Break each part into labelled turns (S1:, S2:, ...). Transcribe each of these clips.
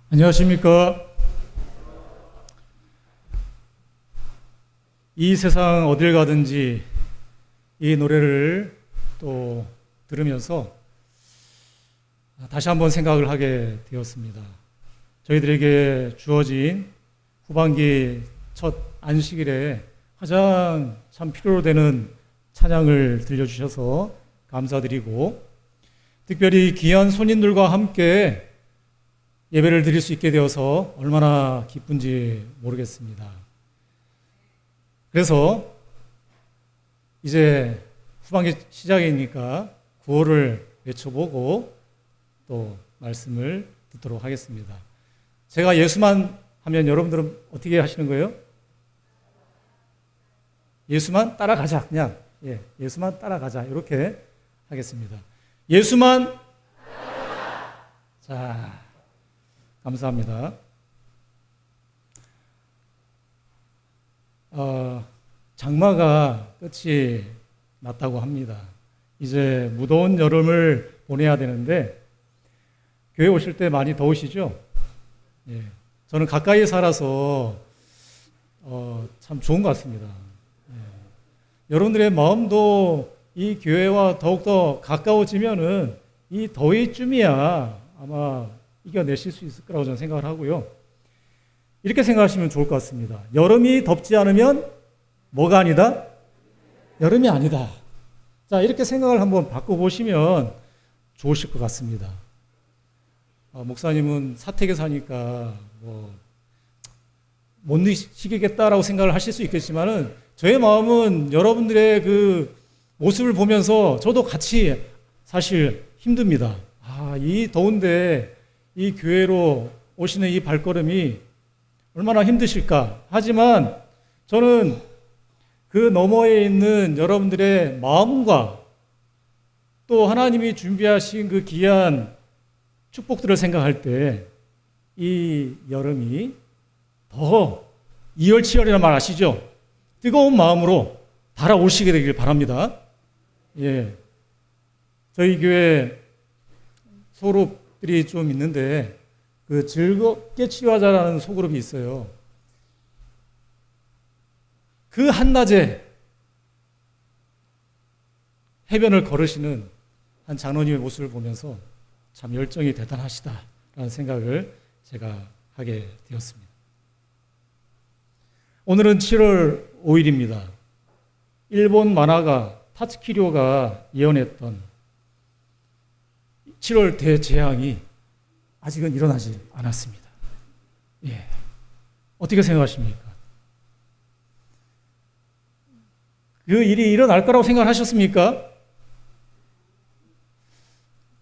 S1: 안녕하십니까. 이 세상 어딜 가든지 이 노래를 또 들으면서 다시 한번 생각을 하게 되었습니다. 저희들에게 주어진 후반기 첫 안식일에 가장 참 필요로 되는 찬양을 들려주셔서 감사드리고, 특별히 귀한 손님들과 함께 예배를 드릴 수 있게 되어서 얼마나 기쁜지 모르겠습니다. 그래서 이제 후반기 시작이니까 구호를 외쳐보고 또 말씀을 듣도록 하겠습니다. 제가 예수만 하면 여러분들은 어떻게 하시는 거예요? 예수만 따라가자. 그냥 예수만 따라가자. 이렇게 하겠습니다. 예수만 따라가자. 자, 감사합니다. 장마가 끝이 났다고 합니다. 이제 무더운 여름을 보내야 되는데 교회 오실 때 많이 더우시죠? 예, 저는 가까이 살아서 참 좋은 것 같습니다. 예, 여러분들의 마음도 이 교회와 더욱더 가까워지면은 이 더위쯤이야 아마 이겨내실 수 있을 거라고 저는 생각을 하고요. 이렇게 생각하시면 좋을 것 같습니다. 여름이 덥지 않으면 뭐가 아니다? 여름이 아니다. 자, 이렇게 생각을 한번 바꿔보시면 좋으실 것 같습니다. 목사님은 사택에 사니까 못 느끼겠다라고 생각을 하실 수 있겠지만은 저의 마음은 여러분들의 그 모습을 보면서 저도 같이 사실 힘듭니다. 이 더운데 이 교회로 오시는 이 발걸음이 얼마나 힘드실까. 하지만 저는 그 너머에 있는 여러분들의 마음과 또 하나님이 준비하신 그 귀한 축복들을 생각할 때 이 여름이 더 이열치열이라는 말 아시죠? 뜨거운 마음으로 달아오시게 되길 바랍니다. 예, 저희 교회 소그룹들이 좀 있는데 그 즐겁게 치유하자라는 소그룹이 있어요. 그 한낮에 해변을 걸으시는 한 장로님의 모습을 보면서 참 열정이 대단하시다라는 생각을 제가 하게 되었습니다. 오늘은 7월 5일입니다. 일본 만화가 타츠키료가 예언했던 7월 대재앙이 아직은 일어나지 않았습니다. 예. 어떻게 생각하십니까? 그 일이 일어날 거라고 생각하셨습니까?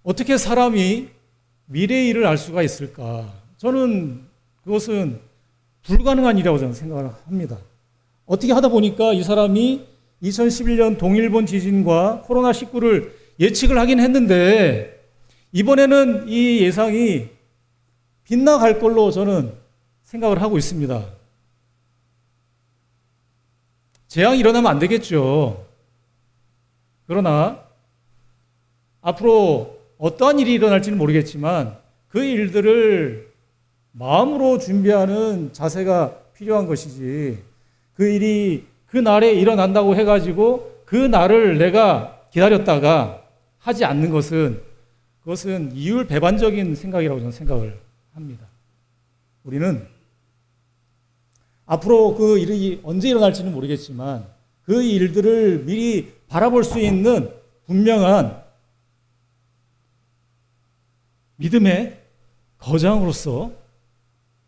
S1: 어떻게 사람이 미래의 일을 알 수가 있을까? 저는 그것은 불가능한 일이라고 저는 생각을 합니다. 어떻게 하다 보니까 이 사람이 2011년 동일본 지진과 코로나19를 예측을 하긴 했는데 이번에는 이 예상이 빗나갈 걸로 저는 생각을 하고 있습니다. 재앙이 일어나면 안 되겠죠. 그러나 앞으로 어떠한 일이 일어날지는 모르겠지만 그 일들을 마음으로 준비하는 자세가 필요한 것이지, 그 일이 그 날에 일어난다고 해가지고 그 날을 내가 기다렸다가 하지 않는 것은 그것은 이율배반적인 생각이라고 저는 생각을 합니다. 우리는 앞으로 그 일이 언제 일어날지는 모르겠지만 그 일들을 미리 바라볼 수 있는 분명한 믿음의 거장으로서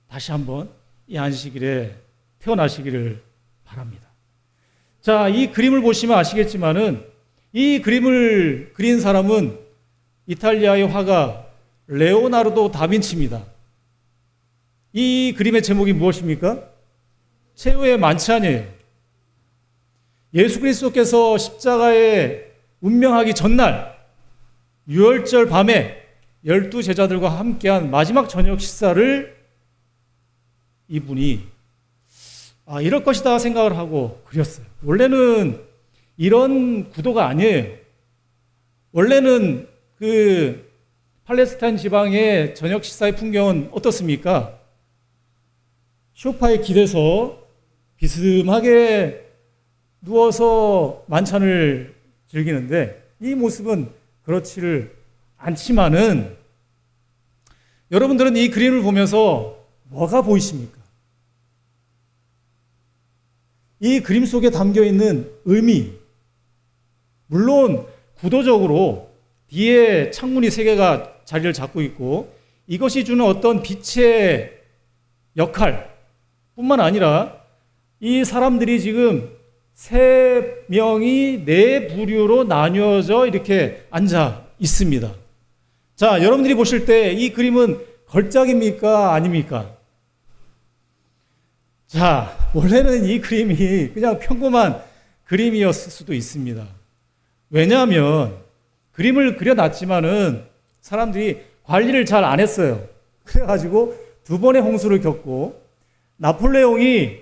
S1: 다시 한번 이 안식일에 태어나시기를 바랍니다. 자, 이 그림을 보시면 아시겠지만은 이 그림을 그린 사람은 이탈리아의 화가 레오나르도 다빈치입니다. 이 그림의 제목이 무엇입니까? 최후의 만찬이에요. 예수 그리스도께서 십자가에 운명하기 전날 유월절 밤에 12 제자들과 함께한 마지막 저녁 식사를 이분이 이럴 것이다 생각을 하고 그렸어요. 원래는 이런 구도가 아니에요. 원래는 그 팔레스타인 지방의 저녁 식사의 풍경은 어떻습니까? 소파에 기대서 비스듬하게 누워서 만찬을 즐기는데 이 모습은 그렇지를 않지만은 여러분들은 이 그림을 보면서 뭐가 보이십니까? 이 그림 속에 담겨 있는 의미, 물론 구도적으로 뒤에 창문이 세 개가 자리를 잡고 있고 이것이 주는 어떤 빛의 역할 뿐만 아니라 이 사람들이 지금 세 명이 네 부류로 나뉘어져 이렇게 앉아 있습니다. 자, 여러분들이 보실 때 이 그림은 걸작입니까? 아닙니까? 자, 원래는 이 그림이 그냥 평범한 그림이었을 수도 있습니다. 왜냐하면 그림을 그려놨지만은 사람들이 관리를 잘 안 했어요. 그래가지고 두 번의 홍수를 겪고 나폴레옹이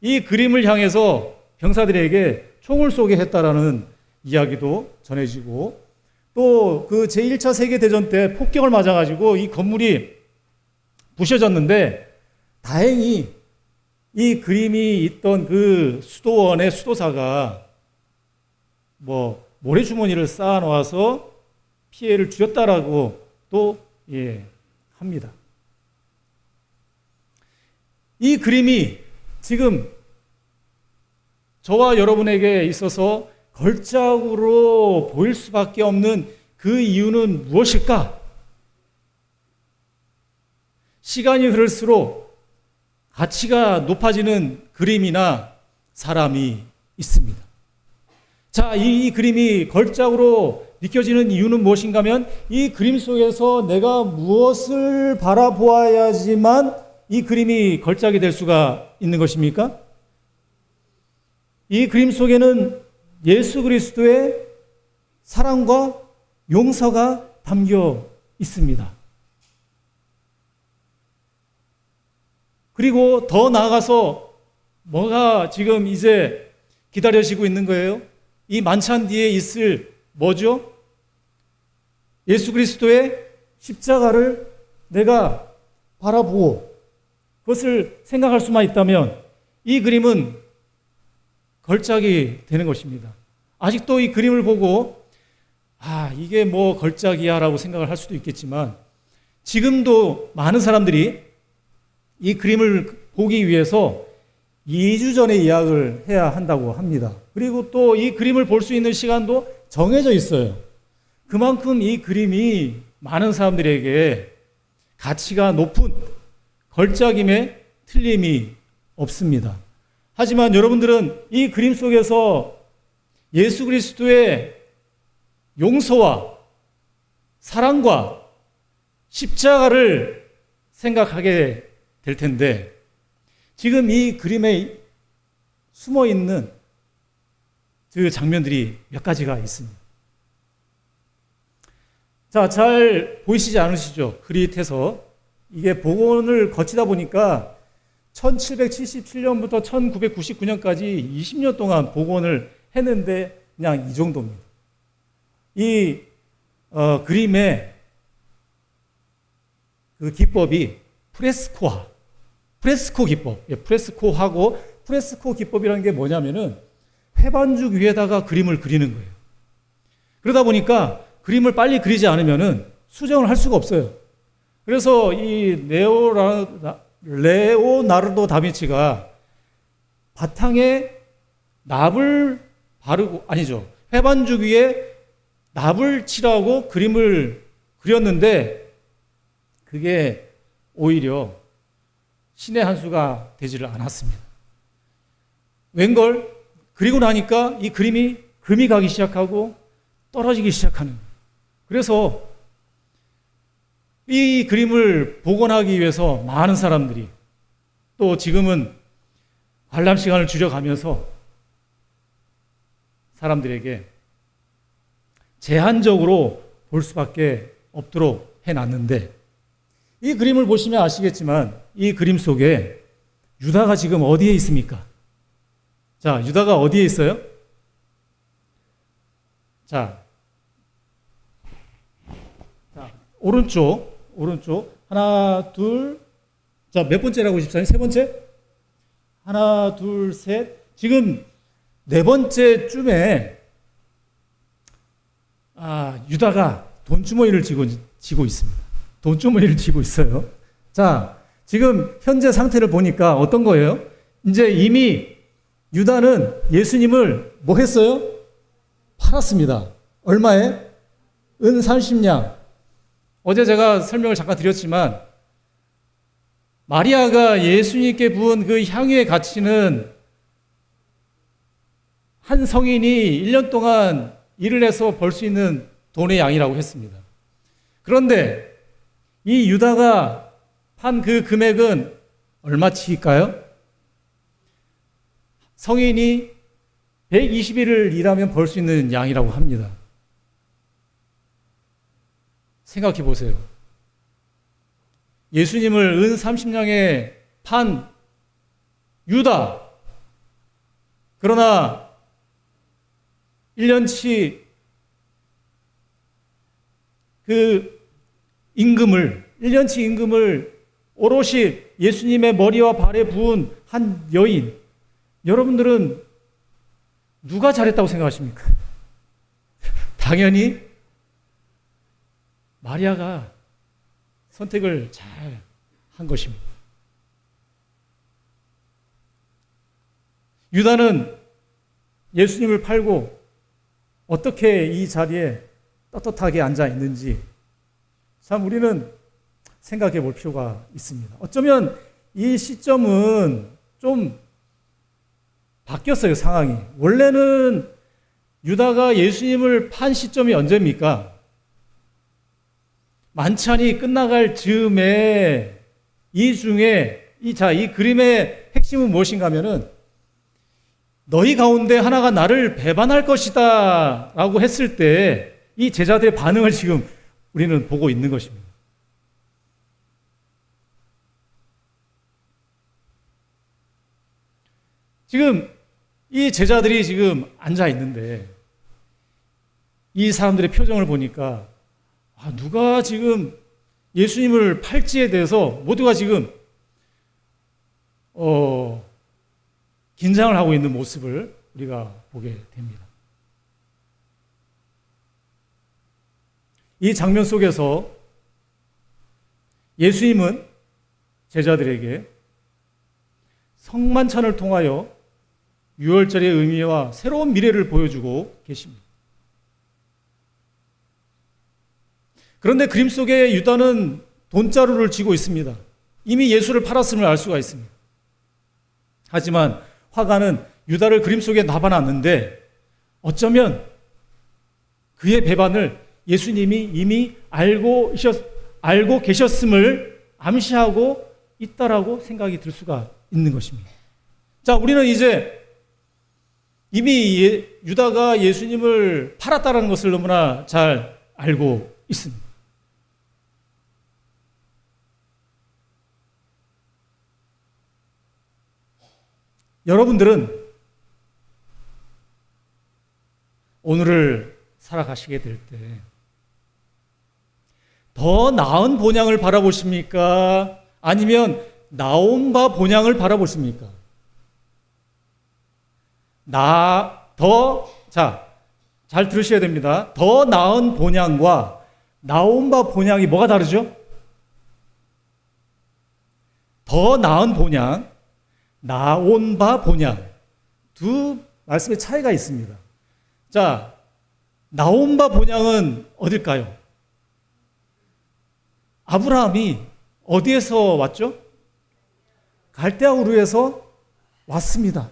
S1: 이 그림을 향해서 병사들에게 총을 쏘게 했다라는 이야기도 전해지고 또 그 제1차 세계대전 때 폭격을 맞아가지고 이 건물이 부셔졌는데 다행히 이 그림이 있던 그 수도원의 수도사가 모래주머니를 쌓아 놓아서 피해를 줄였다라고 또 합니다. 이 그림이 지금 저와 여러분에게 있어서 걸작으로 보일 수밖에 없는 그 이유는 무엇일까? 시간이 흐를수록 가치가 높아지는 그림이나 사람이 있습니다. 자, 이 그림이 걸작으로 느껴지는 이유는 무엇인가 하면 이 그림 속에서 내가 무엇을 바라보아야지만 이 그림이 걸작이 될 수가 있는 것입니까? 이 그림 속에는 예수 그리스도의 사랑과 용서가 담겨 있습니다. 그리고 더 나아가서 뭐가 지금 이제 기다려지고 있는 거예요? 이 만찬 뒤에 있을 뭐죠? 예수 그리스도의 십자가를 내가 바라보고 그것을 생각할 수만 있다면 이 그림은 걸작이 되는 것입니다. 아직도 이 그림을 보고 이게 뭐 걸작이야 라고 생각을 할 수도 있겠지만 지금도 많은 사람들이 이 그림을 보기 위해서 2주 전에 예약을 해야 한다고 합니다. 그리고 또 이 그림을 볼 수 있는 시간도 정해져 있어요. 그만큼 이 그림이 많은 사람들에게 가치가 높은 걸작임에 틀림이 없습니다. 하지만 여러분들은 이 그림 속에서 예수 그리스도의 용서와 사랑과 십자가를 생각하게 될 텐데 지금 이 그림에 숨어 있는 그 장면들이 몇 가지가 있습니다. 자, 잘 보이시지 않으시죠? 흐릿해서 이게 복원을 거치다 보니까 1777년부터 1999년까지 20년 동안 복원을 했는데 그냥 이 정도입니다. 이 그림의 그 기법이 프레스코 기법, 프레스코하고 프레스코 기법이라는 게 뭐냐면은 회반죽 위에다가 그림을 그리는 거예요. 그러다 보니까 그림을 빨리 그리지 않으면은 수정을 할 수가 없어요. 그래서 이 레오나르도 다빈치가 바탕에 납을 바르고 회반죽 위에 납을 칠하고 그림을 그렸는데 그게 오히려 신의 한 수가 되지를 않았습니다. 웬걸 그리고 나니까 이 그림이 금이 가기 시작하고 떨어지기 시작하는. 그래서 이 그림을 복원하기 위해서 많은 사람들이 또 지금은 관람 시간을 줄여가면서 사람들에게 제한적으로 볼 수밖에 없도록 해놨는데 이 그림을 보시면 아시겠지만 이 그림 속에 유다가 지금 어디에 있습니까? 자, 유다가 어디에 있어요? 자, 오른쪽. 하나, 둘. 자, 몇 번째라고 집사님? 세 번째? 하나, 둘, 셋. 지금 네 번째쯤에 유다가 돈주머니를 쥐고 있습니다. 돈주머니를 쥐고 있어요. 자, 지금 현재 상태를 보니까 어떤 거예요? 이제 이미 유다는 예수님을 뭐 했어요? 팔았습니다. 얼마에? 은 30냥. 어제 제가 설명을 잠깐 드렸지만 마리아가 예수님께 부은 그 향유의 가치는 한 성인이 1년 동안 일을 해서 벌 수 있는 돈의 양이라고 했습니다. 그런데 이 유다가 판 그 금액은 얼마치일까요? 성인이 120일을 일하면 벌 수 있는 양이라고 합니다. 생각해 보세요. 예수님을 은 30냥에 판 유다. 그러나 1년치 그 임금을 오롯이 예수님의 머리와 발에 부은 한 여인. 여러분들은 누가 잘했다고 생각하십니까? 당연히 마리아가 선택을 잘 한 것입니다. 유다는 예수님을 팔고 어떻게 이 자리에 떳떳하게 앉아 있는지 참 우리는 생각해 볼 필요가 있습니다. 어쩌면 이 시점은 좀 바뀌었어요, 상황이. 원래는 유다가 예수님을 판 시점이 언제입니까? 만찬이 끝나갈 즈음에 이 그림의 핵심은 무엇인가 하면은 너희 가운데 하나가 나를 배반할 것이다 라고 했을 때 이 제자들의 반응을 지금 우리는 보고 있는 것입니다. 지금 이 제자들이 지금 앉아 있는데 이 사람들의 표정을 보니까 누가 지금 예수님을 팔지에 대해서 모두가 지금 긴장을 하고 있는 모습을 우리가 보게 됩니다. 이 장면 속에서 예수님은 제자들에게 성만찬을 통하여 유월절의 의미와 새로운 미래를 보여주고 계십니다. 그런데 그림 속에 유다는 돈자루를 쥐고 있습니다. 이미 예수를 팔았음을 알 수가 있습니다. 하지만 화가는 유다를 그림 속에 놔봐놨는데 어쩌면 그의 배반을 예수님이 이미 알고 계셨음을 암시하고 있다라고 생각이 들 수가 있는 것입니다. 자, 우리는 이제 이미 유다가 예수님을 팔았다는 것을 너무나 잘 알고 있습니다. 여러분들은 오늘을 살아가시게 될 때 더 나은 본향을 바라보십니까? 아니면 나온 바 본향을 바라보십니까? 잘 들으셔야 됩니다. 더 나은 본향과 나온 바 본향이 뭐가 다르죠? 더 나은 본향, 나온 바 본향. 두 말씀의 차이가 있습니다. 자, 나온 바 본향은 어딜까요? 아브라함이 어디에서 왔죠? 갈대아 우르에서 왔습니다.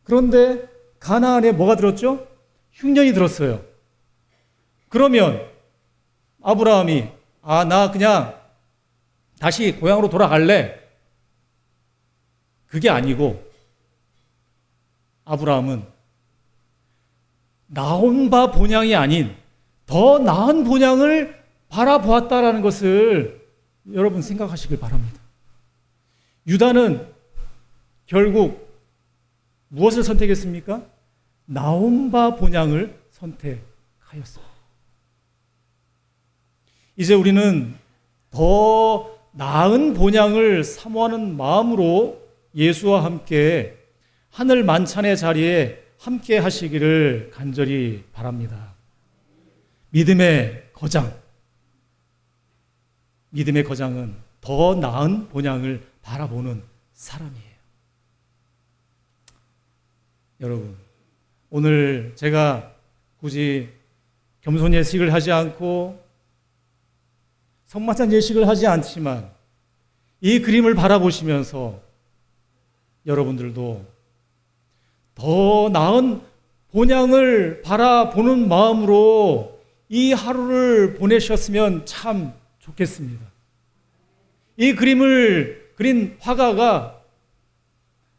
S1: 그런데 가나안에 뭐가 들었죠? 흉년이 들었어요. 그러면 아브라함이 나 그냥 다시 고향으로 돌아갈래. 그게 아니고 아브라함은 나온 바 본향이 아닌 더 나은 본향을 바라보았다라는 것을 여러분 생각하시길 바랍니다. 유다는 결국 무엇을 선택했습니까? 나온 바 본향을 선택하였습니다. 이제 우리는 더 나은 본향을 사모하는 마음으로 예수와 함께 하늘 만찬의 자리에 함께 하시기를 간절히 바랍니다. 믿음의 거장, 믿음의 거장은 더 나은 본향을 바라보는 사람이에요. 여러분, 오늘 제가 굳이 겸손 예식을 하지 않고 성만찬 예식을 하지 않지만 이 그림을 바라보시면서 여러분들도 더 나은 본향을 바라보는 마음으로 이 하루를 보내셨으면 참 좋겠습니다. 이 그림을 그린 화가가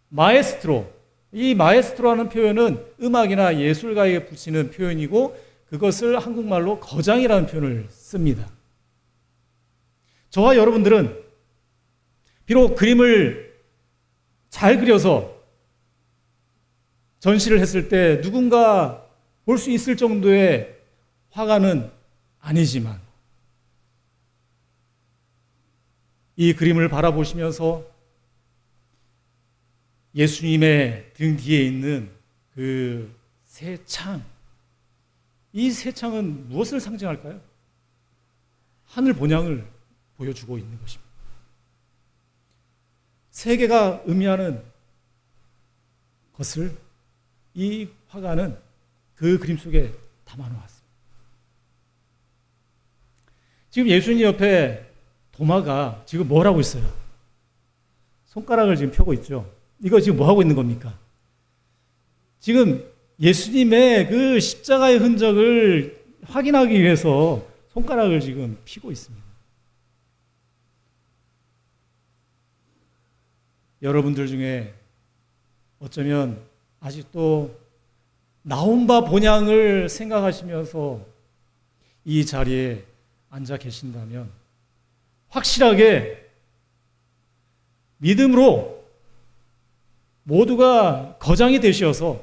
S1: 마에스트로, 이 마에스트로라는 표현은 음악이나 예술가에게 붙이는 표현이고 그것을 한국말로 거장이라는 표현을 씁니다. 저와 여러분들은 비록 그림을 잘 그려서 전시를 했을 때 누군가 볼 수 있을 정도의 화가는 아니지만 이 그림을 바라보시면서 예수님의 등 뒤에 있는 그 새 창, 이 새 창은 무엇을 상징할까요? 하늘 본향을 보여주고 있는 것입니다. 세계가 의미하는 것을 이 화가는 그 그림 속에 담아놓았습니다. 지금 예수님 옆에 도마가 지금 뭘 하고 있어요? 손가락을 지금 펴고 있죠. 이거 지금 뭐 하고 있는 겁니까? 지금 예수님의 그 십자가의 흔적을 확인하기 위해서 손가락을 지금 펴고 있습니다. 여러분들 중에 어쩌면 아직도 나온 바 본향을 생각하시면서 이 자리에 앉아 계신다면 확실하게 믿음으로 모두가 거장이 되셔서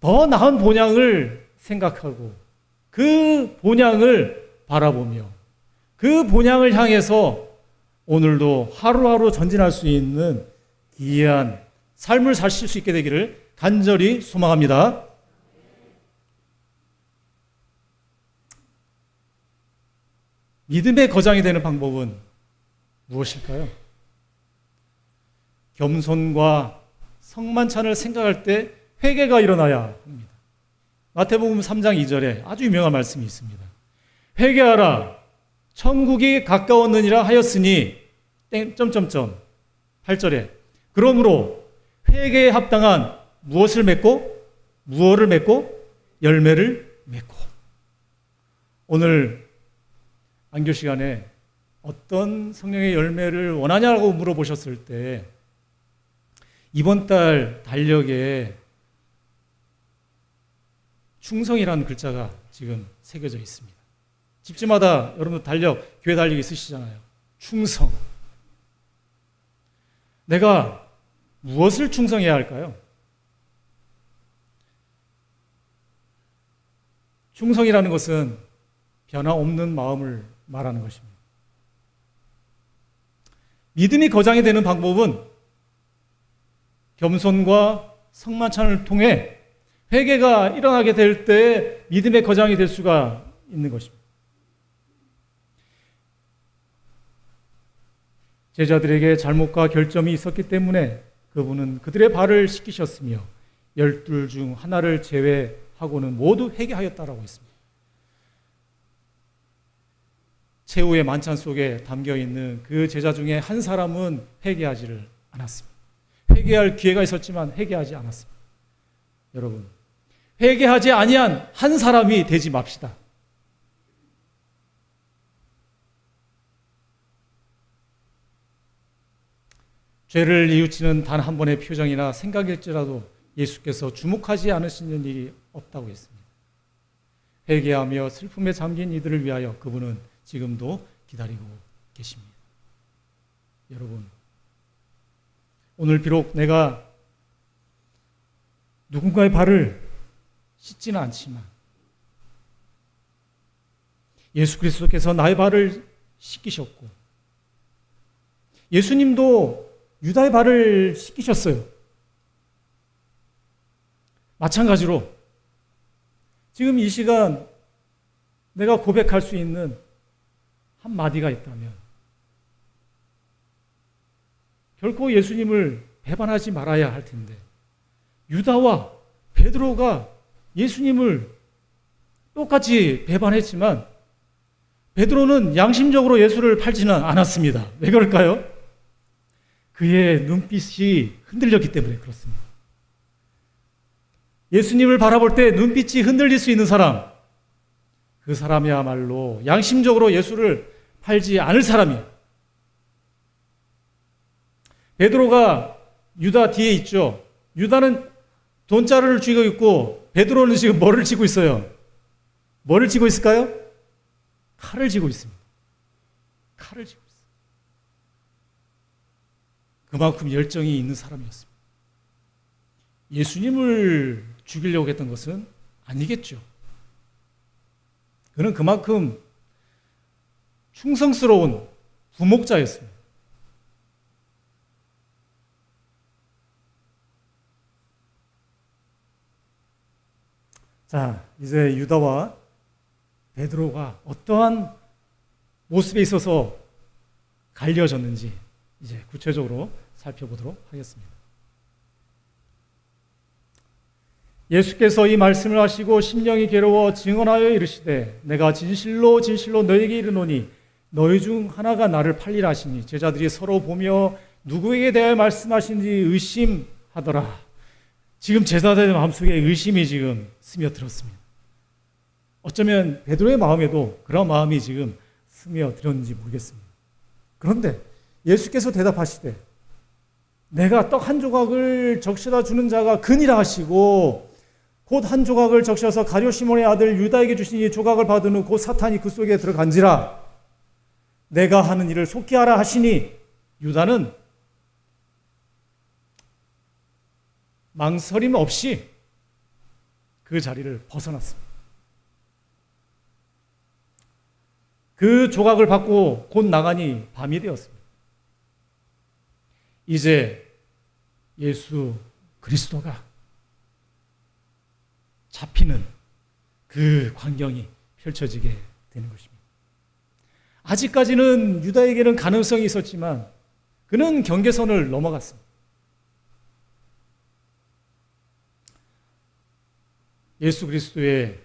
S1: 더 나은 본향을 생각하고 그 본향을 바라보며 그 본향을 향해서 오늘도 하루하루 전진할 수 있는 귀한 삶을 사실 수 있게 되기를 간절히 소망합니다. 믿음의 거장이 되는 방법은 무엇일까요? 겸손과 성만찬을 생각할 때 회개가 일어나야 합니다. 마태복음 3장 2절에 아주 유명한 말씀이 있습니다. 회개하라 천국이 가까웠느니라 하였으니 점점점 8절에 그러므로 회개에 합당한 무엇을 맺고 무엇을 맺고 열매를 맺고. 오늘 안교 시간에 어떤 성령의 열매를 원하냐고 물어보셨을 때 이번 달 달력에 충성이라는 글자가 지금 새겨져 있습니다. 집집마다 여러분 달력, 교회 달력 있으시잖아요. 충성. 내가 무엇을 충성해야 할까요? 충성이라는 것은 변화없는 마음을 말하는 것입니다. 믿음이 거장이 되는 방법은 겸손과 성만찬을 통해 회개가 일어나게 될 때 믿음의 거장이 될 수가 있는 것입니다. 제자들에게 잘못과 결점이 있었기 때문에 그분은 그들의 발을 씻기셨으며 12 중 하나를 제외하고는 모두 회개하였다라고 했습니다. 최후의 만찬 속에 담겨있는 그 제자 중에 한 사람은 회개하지를 않았습니다. 회개할 기회가 있었지만 회개하지 않았습니다. 여러분, 회개하지 아니한 한 사람이 되지 맙시다. 죄를 뉘우치는 단 한 번의 표정이나 생각일지라도 예수께서 주목하지 않으시는 일이 없다고 했습니다. 회개하며 슬픔에 잠긴 이들을 위하여 그분은 지금도 기다리고 계십니다. 여러분, 오늘 비록 내가 누군가의 발을 씻지는 않지만 예수 그리스도께서 나의 발을 씻기셨고 예수님도 유다의 발을 씻기셨어요. 마찬가지로 지금 이 시간 내가 고백할 수 있는 한마디가 있다면 결코 예수님을 배반하지 말아야 할 텐데 유다와 베드로가 예수님을 똑같이 배반했지만 베드로는 양심적으로 예수를 팔지는 않았습니다. 왜 그럴까요? 그의 눈빛이 흔들렸기 때문에 그렇습니다. 예수님을 바라볼 때 눈빛이 흔들릴 수 있는 사람, 그 사람이야말로 양심적으로 예수를 팔지 않을 사람이에요. 베드로가 유다 뒤에 있죠. 유다는 돈자루를 쥐고 있고 베드로는 지금 뭐를 쥐고 있어요? 뭐를 쥐고 있을까요? 칼을 쥐고 있습니다. 칼을 쥐고 있어요. 그만큼 열정이 있는 사람이었습니다. 예수님을 죽이려고 했던 것은 아니겠죠. 그는 그만큼 충성스러운 부목자였습니다. 자, 이제 유다와 베드로가 어떠한 모습에 있어서 갈려졌는지 이제 구체적으로 살펴보도록 하겠습니다. 예수께서 이 말씀을 하시고 심령이 괴로워 증언하여 이르시되 내가 진실로 진실로 너에게 이르노니 너희 중 하나가 나를 팔리라 하시니 제자들이 서로 보며 누구에게 대하여 말씀하시는지 의심하더라. 지금 제자들의 마음속에 의심이 지금 스며들었습니다. 어쩌면 베드로의 마음에도 그런 마음이 지금 스며들었는지 모르겠습니다. 그런데 예수께서 대답하시되 내가 떡 한 조각을 적셔다 주는 자가 그니라 하시고 곧 한 조각을 적셔서 가룟 시몬의 아들 유다에게 주시니 조각을 받은 후 곧 사탄이 그 속에 들어간지라. 내가 하는 일을 속히 하라 하시니 유다는 망설임 없이 그 자리를 벗어났습니다. 그 조각을 받고 곧 나가니 밤이 되었습니다. 이제 예수 그리스도가 잡히는 그 광경이 펼쳐지게 되는 것입니다. 아직까지는 유다에게는 가능성이 있었지만 그는 경계선을 넘어갔습니다. 예수 그리스도의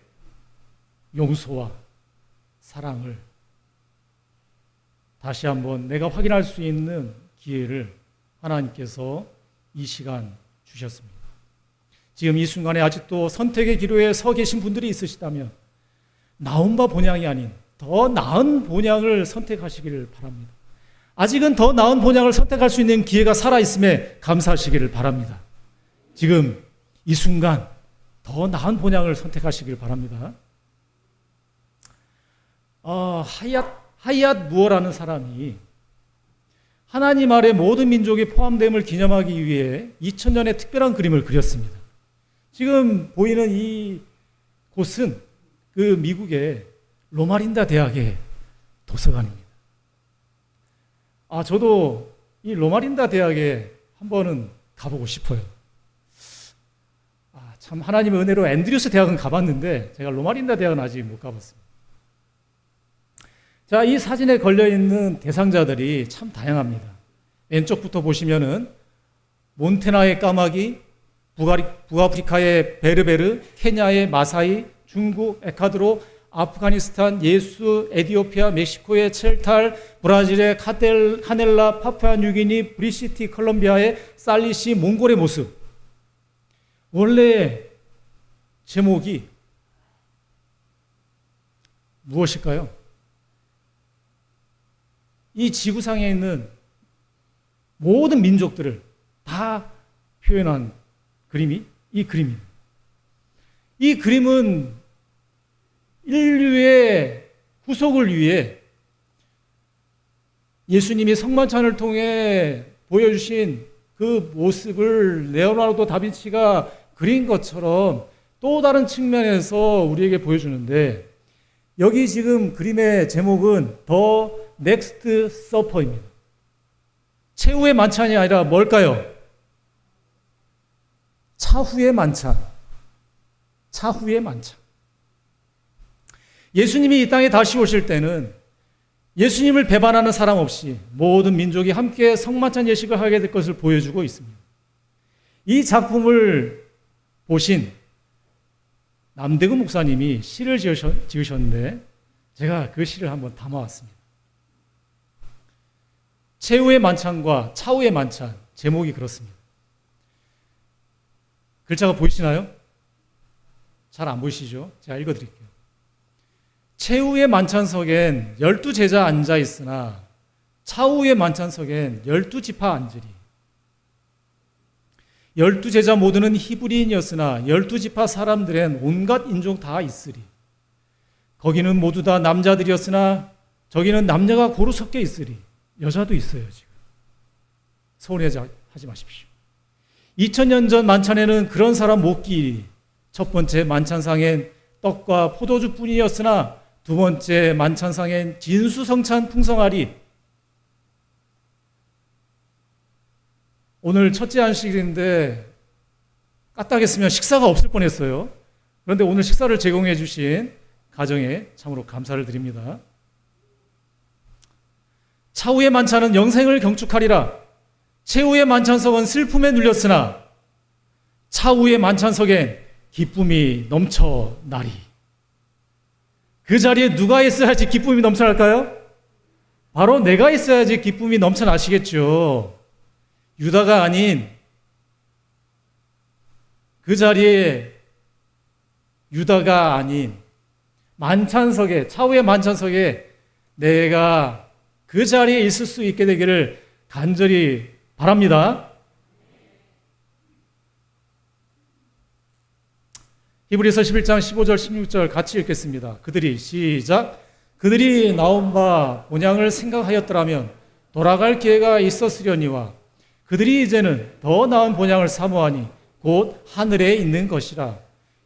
S1: 용서와 사랑을 다시 한번 내가 확인할 수 있는 기회를 하나님께서 이 시간 주셨습니다. 지금 이 순간에 아직도 선택의 기로에 서 계신 분들이 있으시다면 나온 바 본향이 아닌 더 나은 본향을 선택하시기를 바랍니다. 아직은 더 나은 본향을 선택할 수 있는 기회가 살아있음에 감사하시기를 바랍니다. 지금 이 순간 더 나은 본향을 선택하시길 바랍니다. 하얏 무어라는 사람이 하나님 아래 모든 민족이 포함됨을 기념하기 위해 2000년의 특별한 그림을 그렸습니다. 지금 보이는 이 곳은 그 미국의 로마린다 대학의 도서관입니다. 저도 이 로마린다 대학에 한 번은 가보고 싶어요. 참 하나님의 은혜로 앤드류스 대학은 가봤는데 제가 로마린다 대학은 아직 못 가봤습니다. 자, 이 사진에 걸려있는 대상자들이 참 다양합니다. 왼쪽부터 보시면은 몬테나의 까마귀, 북아프리카의 베르베르, 케냐의 마사이, 중국 에콰도르, 아프가니스탄, 예수, 에티오피아, 멕시코의 첼탈, 브라질의 카넬라, 파푸아뉴기니, 브리시티, 콜롬비아의 살리시, 몽골의 모습. 원래 제목이 무엇일까요? 이 지구상에 있는 모든 민족들을 다 표현한 그림이 이 그림입니다. 이 그림은 인류의 구속을 위해 예수님이 성만찬을 통해 보여주신 그 모습을 레오나르도 다빈치가 그린 것처럼 또 다른 측면에서 우리에게 보여주는데 여기 지금 그림의 제목은 더 넥스트 서퍼입니다. 최후의 만찬이 아니라 뭘까요? 차후의 만찬. 차후의 만찬. 예수님이 이 땅에 다시 오실 때는 예수님을 배반하는 사람 없이 모든 민족이 함께 성만찬 예식을 하게 될 것을 보여주고 있습니다. 이 작품을 보신 남대구 목사님이 시를 지으셨는데 제가 그 시를 한번 담아왔습니다. 최후의 만찬과 차후의 만찬, 제목이 그렇습니다. 글자가 보이시나요? 잘 안 보이시죠? 제가 읽어드릴게요. 최후의 만찬석엔 12제자 앉아 있으나 차후의 만찬석엔 12지파 앉으리. 12제자 모두는 히브리인이었으나 12지파 사람들엔 온갖 인종 다 있으리. 거기는 모두 다 남자들이었으나 저기는 남녀가 고루 섞여 있으리. 여자도 있어요, 지금. 서운해하지 마십시오. 2000년 전 만찬에는 그런 사람 못 끼리. 첫 번째 만찬상엔 떡과 포도주뿐이었으나 두 번째 만찬상엔 진수성찬 풍성하리. 오늘 첫째 안식일인데 까딱했으면 식사가 없을 뻔했어요. 그런데 오늘 식사를 제공해 주신 가정에 참으로 감사를 드립니다. 차후의 만찬은 영생을 경축하리라. 최후의 만찬석은 슬픔에 눌렸으나 차후의 만찬석엔 기쁨이 넘쳐나리. 그 자리에 누가 있어야지 기쁨이 넘쳐날까요? 바로 내가 있어야지 기쁨이 넘쳐나시겠죠. 유다가 아닌 그 자리에 유다가 아닌 만찬석에, 차후의 만찬석에 내가 그 자리에 있을 수 있게 되기를 간절히 바랍니다. 히브리서 11장 15절 16절 같이 읽겠습니다. 그들이 시작. 그들이 나온 바 본향을 생각하였더라면 돌아갈 기회가 있었으려니와 그들이 이제는 더 나은 본향을 사모하니 곧 하늘에 있는 것이라.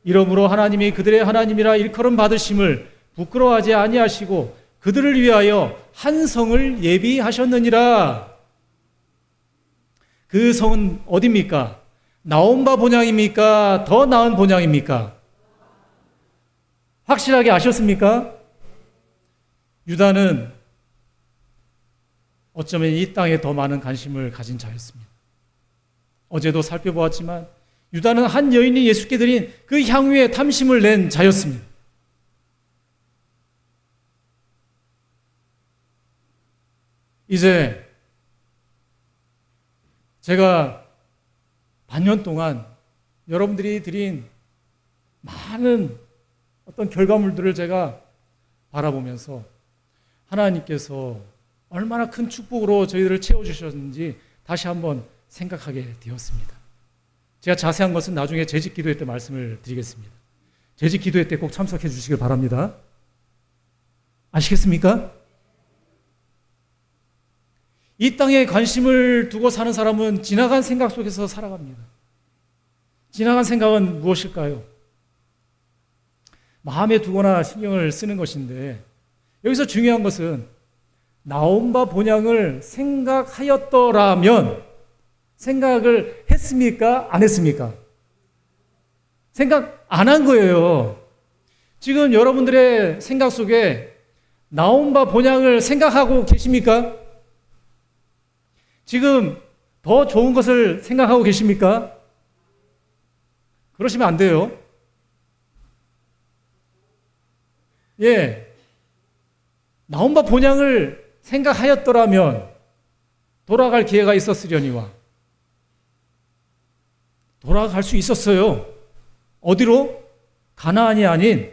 S1: 이러므로 하나님이 그들의 하나님이라 일컬음 받으심을 부끄러워하지 아니하시고 그들을 위하여 한 성을 예비하셨느니라. 그 성은 어디입니까? 나온 바 본향입니까? 더 나은 본향입니까? 확실하게 아셨습니까? 유다는 어쩌면 이 땅에 더 많은 관심을 가진 자였습니다. 어제도 살펴보았지만 유다는 한 여인이 예수께 드린 그 향유에 탐심을 낸 자였습니다. 이제 제가 반년 동안 여러분들이 드린 많은 어떤 결과물들을 제가 바라보면서 하나님께서 얼마나 큰 축복으로 저희들을 채워주셨는지 다시 한번 생각하게 되었습니다. 제가 자세한 것은 나중에 재직 기도회 때 말씀을 드리겠습니다. 재직 기도회 때 꼭 참석해 주시길 바랍니다. 아시겠습니까? 이 땅에 관심을 두고 사는 사람은 지나간 생각 속에서 살아갑니다. 지나간 생각은 무엇일까요? 마음에 두거나 신경을 쓰는 것인데 여기서 중요한 것은 나온 바 본향을 생각하였더라면 생각을 했습니까? 안 했습니까? 생각 안 한 거예요. 지금 여러분들의 생각 속에 나온 바 본향을 생각하고 계십니까? 지금 더 좋은 것을 생각하고 계십니까? 그러시면 안 돼요. 예. 나온 바 본향을 생각하였더라면 돌아갈 기회가 있었으려니와 돌아갈 수 있었어요. 어디로? 가나안이 아닌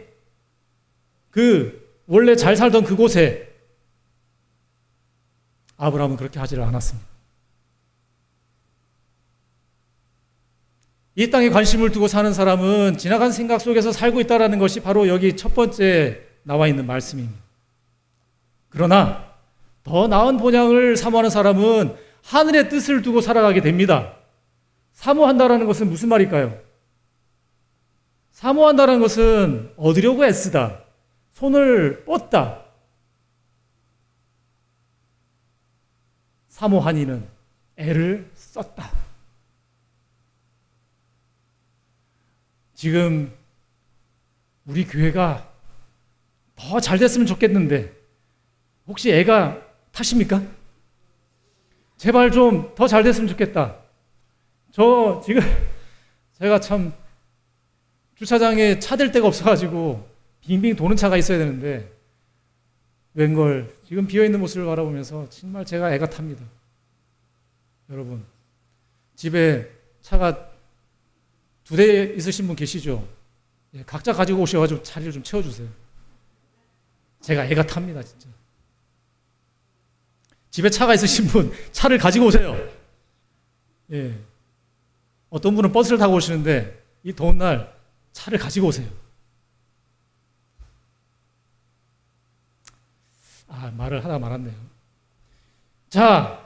S1: 그 원래 잘 살던 그곳에. 아브라함은 그렇게 하지를 않았습니다. 이 땅에 관심을 두고 사는 사람은 지나간 생각 속에서 살고 있다는 것이 바로 여기 첫 번째 나와 있는 말씀입니다. 그러나 더 나은 본향을 사모하는 사람은 하늘의 뜻을 두고 살아가게 됩니다. 사모한다라는 것은 무슨 말일까요? 사모한다는 것은 얻으려고 애쓰다, 손을 뻗다. 사모한 이는 애를 썼다. 지금 우리 교회가 더 잘 됐으면 좋겠는데 혹시 애가 타십니까? 제발 좀 더 잘 됐으면 좋겠다. 지금 제가 참 주차장에 차 댈 데가 없어가지고 빙빙 도는 차가 있어야 되는데 웬걸 지금 비어있는 모습을 바라보면서 정말 제가 애가 탑니다. 여러분 집에 차가 2대 있으신 분 계시죠? 예, 각자 가지고 오셔가지고 자리를 좀 채워주세요. 제가 애가 탑니다 진짜. 집에 차가 있으신 분 차를 가지고 오세요. 예. 어떤 분은 버스를 타고 오시는데 이 더운 날 차를 가지고 오세요. 말을 하다 말았네요. 자,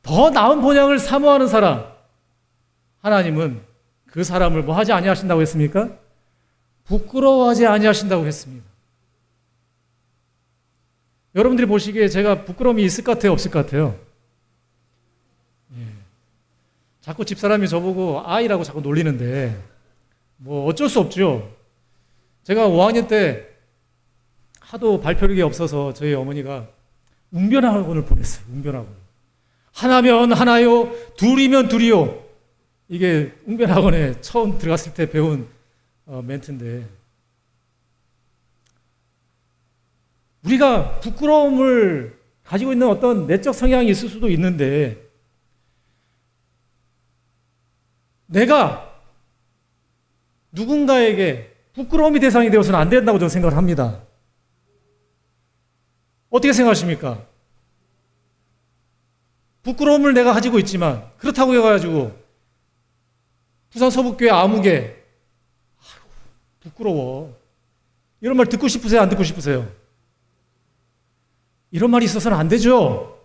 S1: 더 나은 본향을 사모하는 사람, 하나님은 그 사람을 뭐 하지 아니하신다고 했습니까? 부끄러워하지 아니하신다고 했습니다. 여러분들이 보시기에 제가 부끄러움이 있을 것 같아요, 없을 것 같아요? 예. 자꾸 집사람이 저보고 아이라고 자꾸 놀리는데 뭐 어쩔 수 없죠. 제가 5학년 때 하도 발표력이 없어서 저희 어머니가 웅변학원을 보냈어요. 웅변학원. 하나면 하나요, 둘이면 둘이요. 이게 웅변학원에 처음 들어갔을 때 배운 멘트인데 우리가 부끄러움을 가지고 있는 어떤 내적 성향이 있을 수도 있는데 내가 누군가에게 부끄러움이 대상이 되어서는 안 된다고 저는 생각을 합니다. 어떻게 생각하십니까? 부끄러움을 내가 가지고 있지만 그렇다고 해가지고 부산 서북교회 아무개 부끄러워 이런 말 듣고 싶으세요? 안 듣고 싶으세요? 이런 말이 있어서는 안 되죠.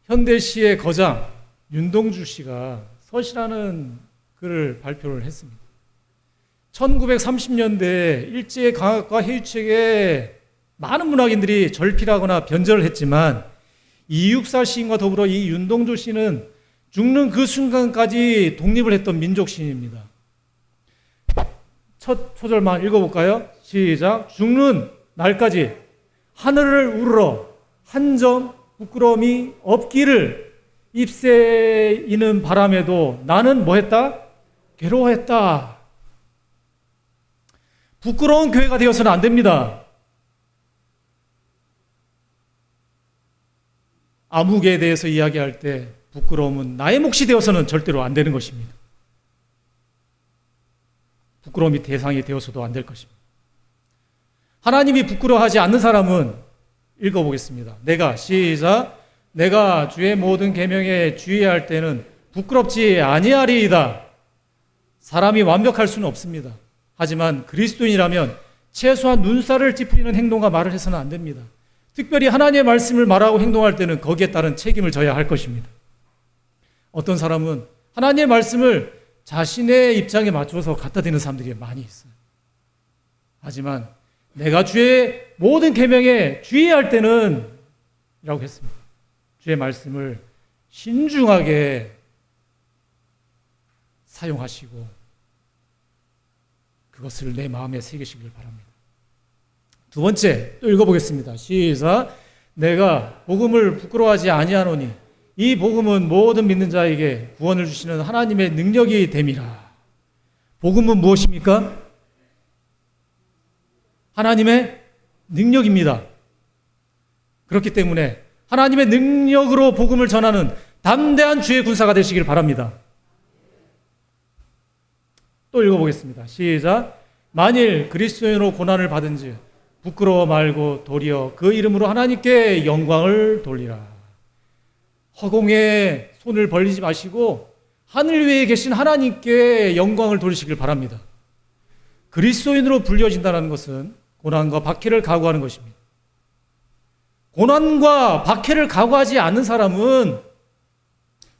S1: 현대시의 거장 윤동주 씨가 서시라는 글을 발표를 했습니다. 1930년대 일제 강압과 해유책에 많은 문학인들이 절필하거나 변절을 했지만 이육사 시인과 더불어 이 윤동주 씨는 죽는 그 순간까지 독립을 했던 민족 시인입니다. 첫 소절만 읽어볼까요? 시작. 죽는 날까지 하늘을 우러러 한 점 부끄러움이 없기를 잎새이는 바람에도 나는 뭐했다? 괴로워했다. 부끄러운 교회가 되어서는 안 됩니다. 아무개에 대해서 이야기할 때 부끄러움은 나의 몫이 되어서는 절대로 안 되는 것입니다. 부끄러움이 대상이 되어서도 안 될 것입니다. 하나님이 부끄러워하지 않는 사람은 읽어보겠습니다. 시작. 내가 주의 모든 계명에 주의할 때는 부끄럽지 아니하리이다. 사람이 완벽할 수는 없습니다. 하지만 그리스도인이라면 최소한 눈살을 찌푸리는 행동과 말을 해서는 안 됩니다. 특별히 하나님의 말씀을 말하고 행동할 때는 거기에 따른 책임을 져야 할 것입니다. 어떤 사람은 하나님의 말씀을 자신의 입장에 맞춰서 갖다 대는 사람들이 많이 있어요. 하지만 내가 주의 모든 계명에 주의할 때는 이라고 했습니다. 주의 말씀을 신중하게 사용하시고 그것을 내 마음에 새기시길 바랍니다. 두 번째 또 읽어보겠습니다. 시작. 내가 복음을 부끄러워하지 아니하노니 이 복음은 모든 믿는 자에게 구원을 주시는 하나님의 능력이 됨이라. 복음은 무엇입니까? 하나님의 능력입니다. 그렇기 때문에 하나님의 능력으로 복음을 전하는 담대한 주의 군사가 되시길 바랍니다. 또 읽어보겠습니다. 시작. 만일 그리스도인으로 고난을 받은지 부끄러워 말고 도리어 그 이름으로 하나님께 영광을 돌리라. 허공에 손을 벌리지 마시고 하늘 위에 계신 하나님께 영광을 돌리시길 바랍니다. 그리스도인으로 불려진다는 것은 고난과 박해를 각오하는 것입니다. 고난과 박해를 각오하지 않는 사람은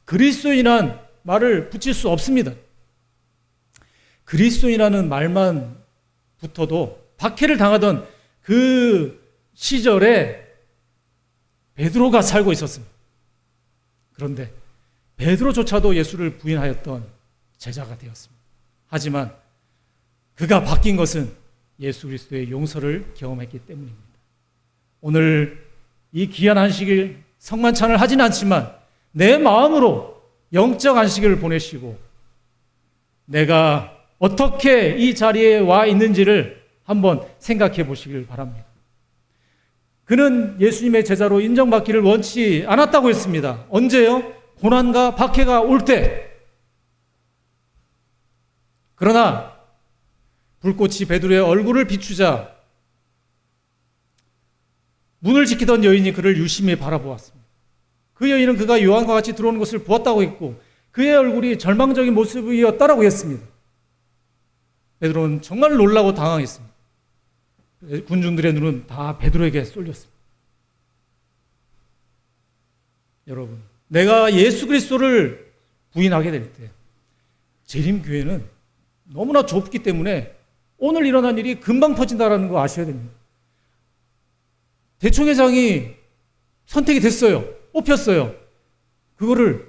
S1: 그리스도인이라는 말을 붙일 수 없습니다. 그리스도인이라는 말만 박해를 당하던 그 시절에 베드로가 살고 있었습니다. 그런데 베드로조차도 예수를 부인하였던 제자가 되었습니다. 하지만 그가 바뀐 것은 예수 그리스도의 용서를 경험했기 때문입니다. 오늘 이 귀한 안식일 성만찬을 하진 않지만 내 마음으로 영적 안식일을 보내시고 내가 어떻게 이 자리에 와 있는지를 한번 생각해 보시길 바랍니다. 그는 예수님의 제자로 인정받기를 원치 않았다고 했습니다. 언제요? 고난과 박해가 올 때. 그러나 불꽃이 베드로의 얼굴을 비추자 문을 지키던 여인이 그를 유심히 바라보았습니다. 그 여인은 그가 요한과 같이 들어오는 것을 보았다고 했고 그의 얼굴이 절망적인 모습이었다라고 했습니다. 베드로는 정말 놀라고 당황했습니다. 군중들의 눈은 다 베드로에게 쏠렸습니다. 여러분, 내가 예수 그리스도를 부인하게 될 때 재림교회는 너무나 좁기 때문에 오늘 일어난 일이 금방 퍼진다는 거 아셔야 됩니다. 대총회장이 선택이 됐어요. 뽑혔어요. 그거를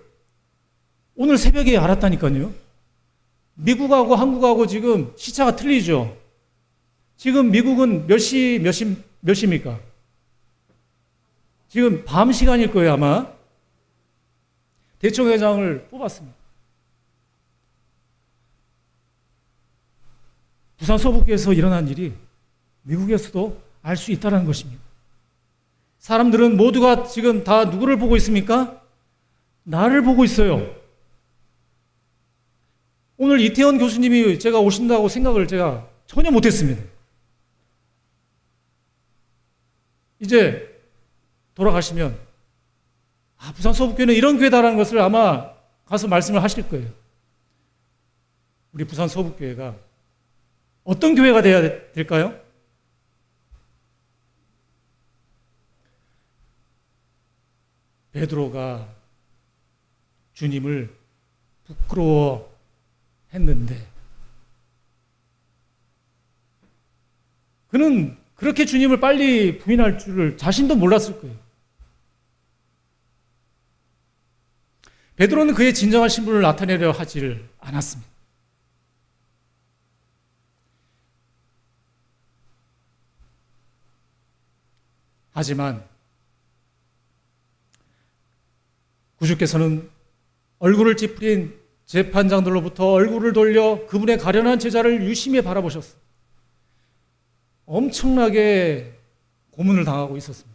S1: 오늘 새벽에 알았다니까요. 미국하고 한국하고 지금 시차가 틀리죠. 지금 미국은 몇 시입니까? 지금 밤 시간일 거예요, 아마. 대총회장을 뽑았습니다. 부산 서북교에서 일어난 일이 미국에서도 알 수 있다는 것입니다. 사람들은 모두가 지금 다 누구를 보고 있습니까? 나를 보고 있어요. 오늘 이태원 교수님이 제가 오신다고 생각을 제가 전혀 못했습니다. 이제 돌아가시면 부산 서북교회는 이런 교회다라는 것을 아마 가서 말씀을 하실 거예요. 우리 부산 서북교회가 어떤 교회가 되어야 될까요? 베드로가 주님을 부끄러워했는데 그는 그렇게 주님을 빨리 부인할 줄을 자신도 몰랐을 거예요. 베드로는 그의 진정한 신분을 나타내려 하지를 않았습니다. 하지만 구주께서는 얼굴을 찌푸린 재판장들로부터 얼굴을 돌려 그분의 가련한 제자를 유심히 바라보셨습니다. 엄청나게 고문을 당하고 있었습니다.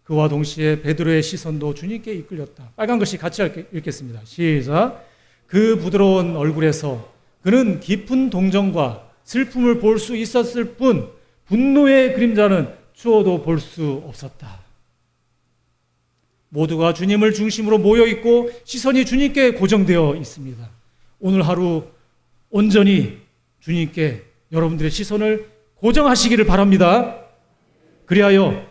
S1: 그와 동시에 베드로의 시선도 주님께 이끌렸다. 빨간 글씨 같이 읽겠습니다. 시작. 그 부드러운 얼굴에서 그는 깊은 동정과 슬픔을 볼 수 있었을 뿐 분노의 그림자는 추워도 볼 수 없었다. 모두가 주님을 중심으로 모여 있고 시선이 주님께 고정되어 있습니다. 오늘 하루 온전히 주님께 여러분들의 시선을 고정하시기를 바랍니다. 그리하여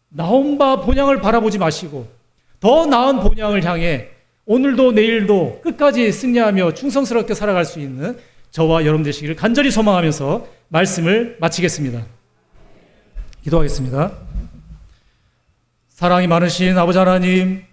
S1: 나온 바 본향을 바라보지 마시고 더 나은 본향을 향해 오늘도 내일도 끝까지 승리하며 충성스럽게 살아갈 수 있는 저와 여러분 되시기를 간절히 소망하면서 말씀을 마치겠습니다. 기도하겠습니다. 사랑이 많으신 아버지 하나님,